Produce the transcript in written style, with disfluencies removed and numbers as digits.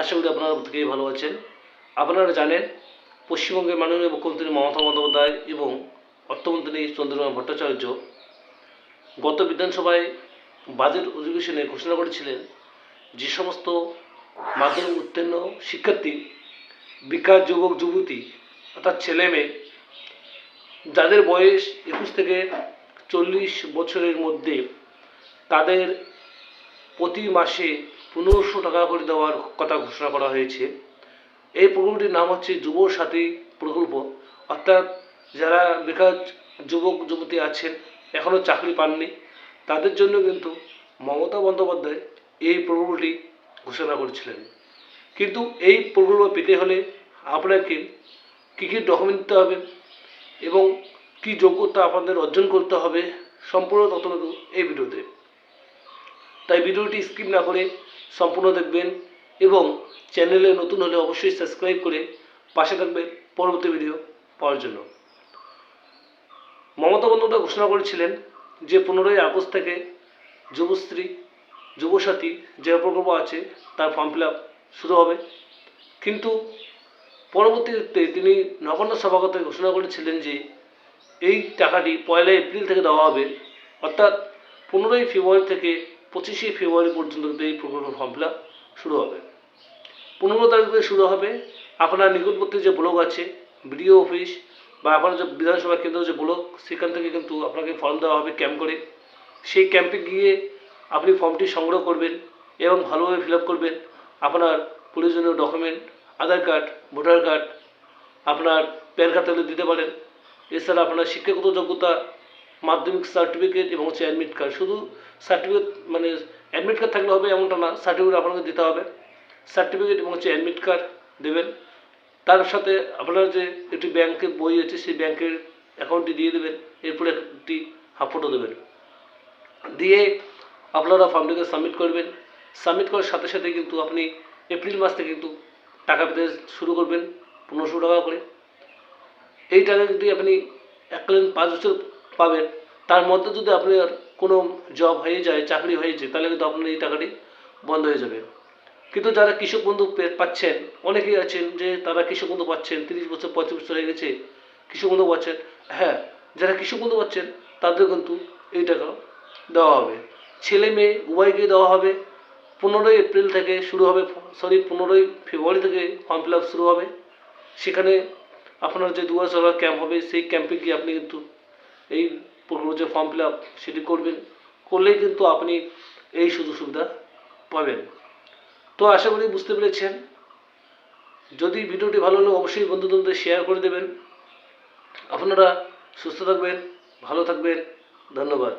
আশা করি আপনারা প্রত্যেকেই ভালো আছেন। আপনারা জানেন পশ্চিমবঙ্গের মাননীয় মুখ্যমন্ত্রী মমতা বন্দ্যোপাধ্যায় এবং অর্থমন্ত্রী চন্দ্রমোহন ভট্টাচার্য গত বিধানসভায় বাজেট অধিবেশনে ঘোষণা করেছিলেন যে সমস্ত মাধ্যমিক উত্তীর্ণ শিক্ষার্থী, বেকার যুবক যুবতী অর্থাৎ ছেলে মেয়ে যাদের বয়স 21 থেকে 40 বছরের মধ্যে তাদের প্রতি মাসে 1500 টাকা করে দেওয়ার কথা ঘোষণা করা হয়েছে। এই প্রকল্পটির নাম হচ্ছে যুবসাথী প্রকল্প। অর্থাৎ যারা বেকার যুবক যুবতী আছেন, এখনও চাকরি পাননি, তাদের জন্য কিন্তু মমতা বন্দ্যোপাধ্যায় এই প্রকল্পটি ঘোষণা করেছিলেন। কিন্তু এই প্রকল্প পেতে হলে আপনাকে কী কী ডকুমেন্ট দিতে হবে এবং কী যোগ্যতা আপনাদের অর্জন করতে হবে সম্পূর্ণ তথ্য দেব এই ভিডিওতে। তাই ভিডিওটি স্কিপ না করে সম্পূর্ণ দেখবেন এবং চ্যানেলে নতুন হলে অবশ্যই সাবস্ক্রাইব করে পাশে থাকবেন পরবর্তী ভিডিও পাওয়ার জন্য। মমতা বন্দ্যোপাধ্যায় ঘোষণা করেছিলেন যে 15ই আগস্ট থেকে যুবশ্রী যুবসাথী যে প্রকল্প আছে তার ফর্ম ফিল আপ শুরু হবে। কিন্তু পরবর্তীতে তিনি নবান্ন সভাগত ঘোষণা করেছিলেন যে এই টাকাটি 1 এপ্রিল থেকে দেওয়া হবে, অর্থাৎ 15ই ফেব্রুয়ারি থেকে 25শে ফেব্রুয়ারি পর্যন্ত এই প্রকল্পের ফর্ম ফিল আপ শুরু হবে। 15 তারিখ থেকে শুরু হবে। আপনার নিকটবর্তী যে ব্লক আছে, বিডিও অফিস বা আপনার যে বিধানসভা কেন্দ্র যে ব্লক, সেখান থেকে কিন্তু আপনাকে ফর্ম দেওয়া হবে ক্যাম্প করে। সেই ক্যাম্পে গিয়ে আপনি ফর্মটি সংগ্রহ করবেন এবং ভালোভাবে ফিল আপ করবেন। আপনার প্রয়োজনীয় ডকুমেন্ট, আধার কার্ড, ভোটার কার্ড, আপনার প্যান কার্ড থাকলে দিতে পারেন। এছাড়া আপনার শিক্ষাগত যোগ্যতা, মাধ্যমিক সার্টিফিকেট এবং হচ্ছে অ্যাডমিট কার্ড। শুধু সার্টিফিকেট মানে অ্যাডমিট কার্ড থাকলে হবে এমনটা না, সার্টিফিকেট আপনাকে দিতে হবে। সার্টিফিকেট এবং হচ্ছে অ্যাডমিট কার্ড দেবেন। তার সাথে আপনার যে একটি ব্যাংকের বই আছে সেই ব্যাংকের অ্যাকাউন্টটি দিয়ে দেবেন। এরপরে একটি হাফ ফটো দেবেন, দিয়ে আপনারা ফর্মটিকে সাবমিট করবেন। সাবমিট করার সাথে সাথে কিন্তু আপনি এপ্রিল মাস থেকে কিন্তু টাকা পেতে শুরু করবেন 1500 টাকা করে। এই টাকা যদি আপনি এককালীন 5 বছর পাবেন, তার মধ্যে যদি আপনার কোনো জব হয়ে যায়, চাকরি হয়ে যায়, তাহলে কিন্তু আপনার এই টাকাটি বন্ধ হয়ে যাবে। কিন্তু যারা কৃষক বন্ধু পাচ্ছেন, অনেকেই আছেন যে তারা কৃষক বন্ধু পাচ্ছেন, 30 বছর 35 বছর হয়ে গেছে, কৃষক বন্ধু পাচ্ছেন। হ্যাঁ, যারা কৃষক বন্ধু পাচ্ছেন তাদের কিন্তু এই টাকা দেওয়া হবে। ছেলে মেয়ে উভয়কেই দেওয়া হবে। 15ই এপ্রিল থেকে শুরু হবে, 15ই ফেব্রুয়ারি থেকে ফর্ম ফিল আপ শুরু হবে। সেখানে আপনার যে 2 মাস ক্যাম্প হবে, সেই ক্যাম্পে গিয়ে আপনি কিন্তু এই প্রকল্প যে ফর্ম ফিল আপ সেটি করবেন। করলেই কিন্তু আপনি এই সুযোগ সুবিধা পাবেন। তো আশা করি বুঝতে পেরেছেন। যদি ভিডিওটি ভালো হলে অবশ্যই বন্ধুদের শেয়ার করে দেবেন। আপনারা সুস্থ থাকবেন, ভালো থাকবেন। ধন্যবাদ।